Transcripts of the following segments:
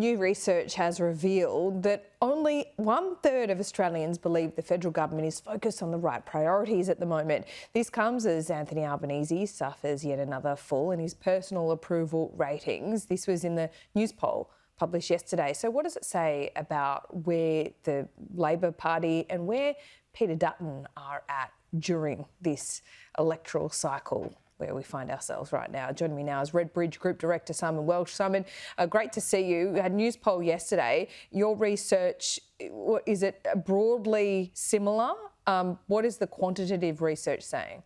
New research has revealed that only 1/3 of Australians believe the federal government is focused on the right priorities at the moment. This comes as Anthony Albanese suffers yet another fall in his personal approval ratings. This was in the news poll published yesterday. So what does it say about where the Labor Party and where Peter Dutton are at during this electoral cycle where we find ourselves right now? Joining me now is Redbridge Group Director Simon Welsh. Simon, great to see you. We had a news poll yesterday. Your research, is it broadly similar? What is the quantitative research saying?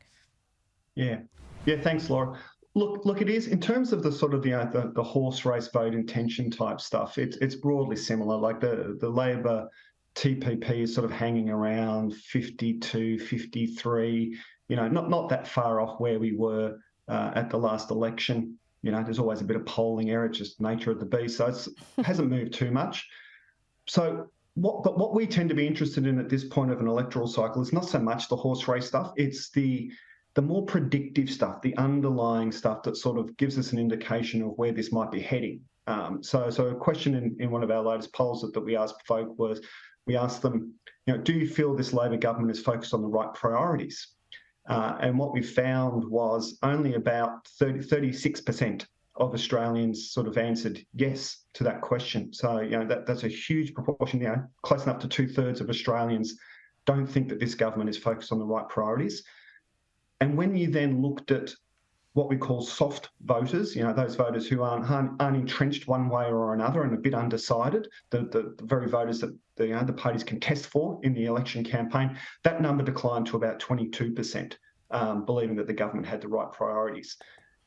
Yeah, thanks, Laura. Look, it is in terms of the sort of the horse race vote intention type stuff. It's broadly similar. Like the Labor TPP is sort of hanging around 52, 53. Not that far off where we were at the last election. There's always a bit of polling error, it's just nature of the beast. So it hasn't moved too much. So what we tend to be interested in at this point of an electoral cycle is not so much the horse race stuff. It's the more predictive stuff, the underlying stuff that sort of gives us an indication of where this might be heading. So a question in one of our latest polls that we asked folk was, we asked them, do you feel this Labor government is focused on the right priorities? And what we found was only about 36% of Australians sort of answered yes to that question. So, that's a huge proportion, close enough to 2/3 of Australians don't think that this government is focused on the right priorities. And when you then looked at what we call soft voters, those voters who aren't entrenched one way or another and a bit undecided, the very voters that the parties can test for in the election campaign, that number declined to about 22%, believing that the government had the right priorities.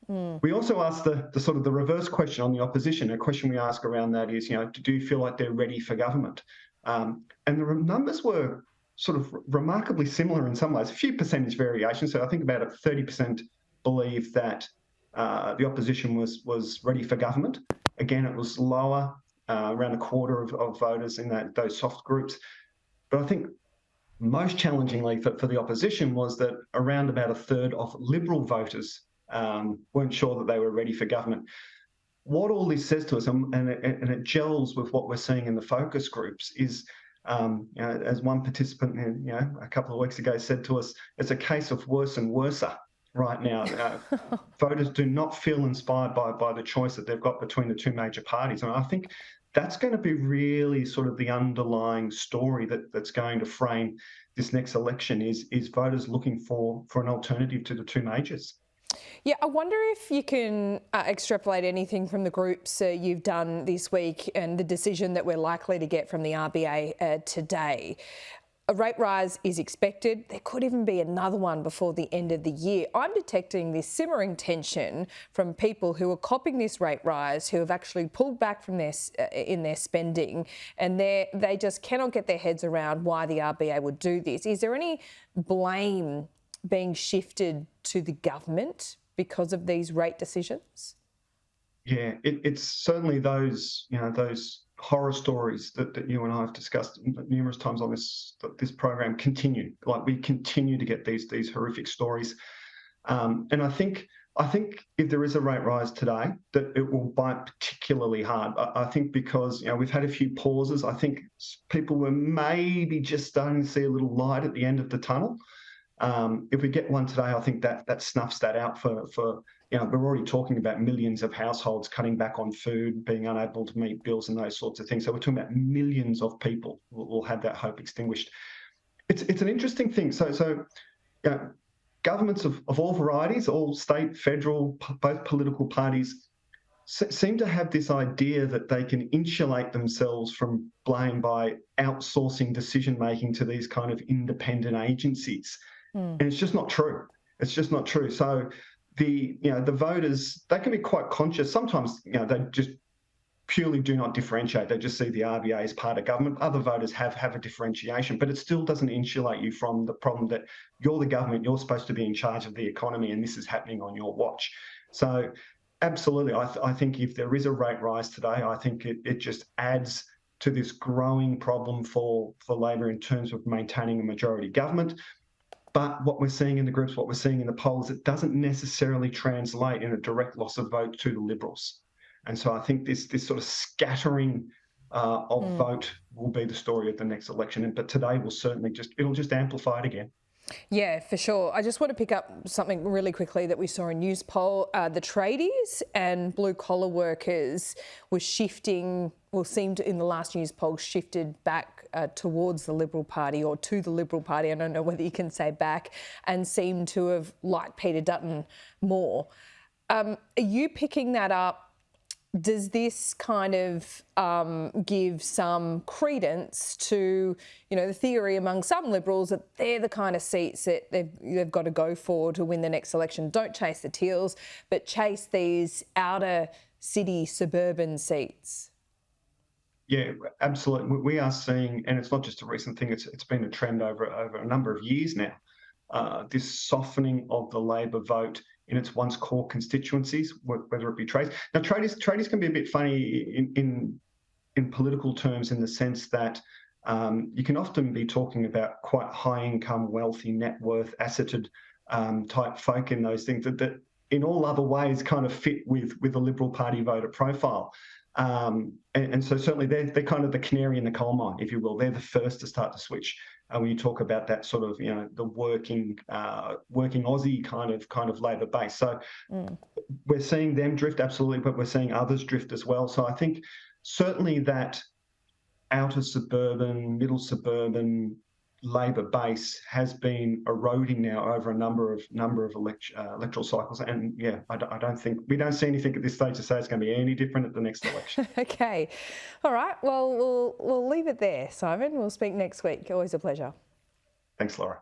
We also asked the sort of the reverse question on the opposition. A question we ask around that is, do you feel like they're ready for government? And the numbers were sort of remarkably similar in some ways, a few percentage variation. So I think about 30% believe that the opposition was ready for government. Again, it was lower, around a quarter of voters in those soft groups. But I think most challengingly for the opposition was that around about 1/3 of Liberal voters weren't sure that they were ready for government. What all this says to us, and it gels with what we're seeing in the focus groups, is as one participant a couple of weeks ago said to us, it's a case of worse and worser right now. Voters do not feel inspired by the choice that they've got between the two major parties. And I think that's going to be really sort of the underlying story that's going to frame this next election is voters looking for an alternative to the two majors. Yeah, I wonder if you can extrapolate anything from the groups you've done this week and the decision that we're likely to get from the RBA today. A rate rise is expected. There could even be another one before the end of the year. I'm detecting this simmering tension from people who are copping this rate rise, who have actually pulled back from in their spending, and they just cannot get their heads around why the RBA would do this. Is there any blame being shifted to the government because of these rate decisions? Yeah, it's certainly those horror stories that you and I have discussed numerous times on this program continue. Like, we continue to get these horrific stories, and I think if there is a rate rise today, that it will bite particularly hard. I think because we've had a few pauses. I think people were maybe just starting to see a little light at the end of the tunnel. If we get one today, I think that snuffs that out for we're already talking about millions of households cutting back on food, being unable to meet bills and those sorts of things. So we're talking about millions of people will have that hope extinguished. It's an interesting thing. So governments of all varieties, all state, federal, both political parties, seem to have this idea that they can insulate themselves from blame by outsourcing decision-making to these kind of independent agencies. And it's just not true. It's just not true. So the voters, they can be quite conscious. Sometimes, they just purely do not differentiate. They just see the RBA as part of government. Other voters have a differentiation, but it still doesn't insulate you from the problem that you're the government, you're supposed to be in charge of the economy, and this is happening on your watch. So absolutely, I think if there is a rate rise today, I think it just adds to this growing problem for Labor in terms of maintaining a majority government. But what we're seeing in the groups, what we're seeing in the polls, it doesn't necessarily translate in a direct loss of vote to the Liberals. And so I think this sort of scattering of vote will be the story of the next election. But today will certainly it'll just amplify it again. Yeah, for sure. I just want to pick up something really quickly that we saw in news poll. The tradies and blue collar workers were shifting, well, seemed in the last news poll shifted back towards the Liberal Party or to the Liberal Party. I don't know whether you can say back, and seem to have liked Peter Dutton more. Are you picking that up? Does this kind of give some credence to, the theory among some Liberals that they're the kind of seats that they've got to go for to win the next election? Don't chase the Teals, but chase these outer city suburban seats. Yeah, absolutely. We are seeing, and it's not just a recent thing, it's been a trend over a number of years now, this softening of the Labor vote in its once core constituencies, whether it be trades. Now, tradies can be a bit funny in political terms, in the sense that you can often be talking about quite high income, wealthy, net worth, asseted type folk in those things that in all other ways kind of fit with a Liberal Party voter profile. And so certainly they're kind of the canary in the coal mine, if you will. They're the first to start to switch. When you talk about that sort of, the working Aussie kind of Labor base. So we're seeing them drift, absolutely, but we're seeing others drift as well. So I think certainly that outer suburban, middle suburban Labor base has been eroding now over a number of electoral cycles, and yeah, I don't think we don't see anything at this stage to say it's going to be any different at the next election. Okay, all right. Well, we'll leave it there, Simon. We'll speak next week. Always a pleasure. Thanks, Laura.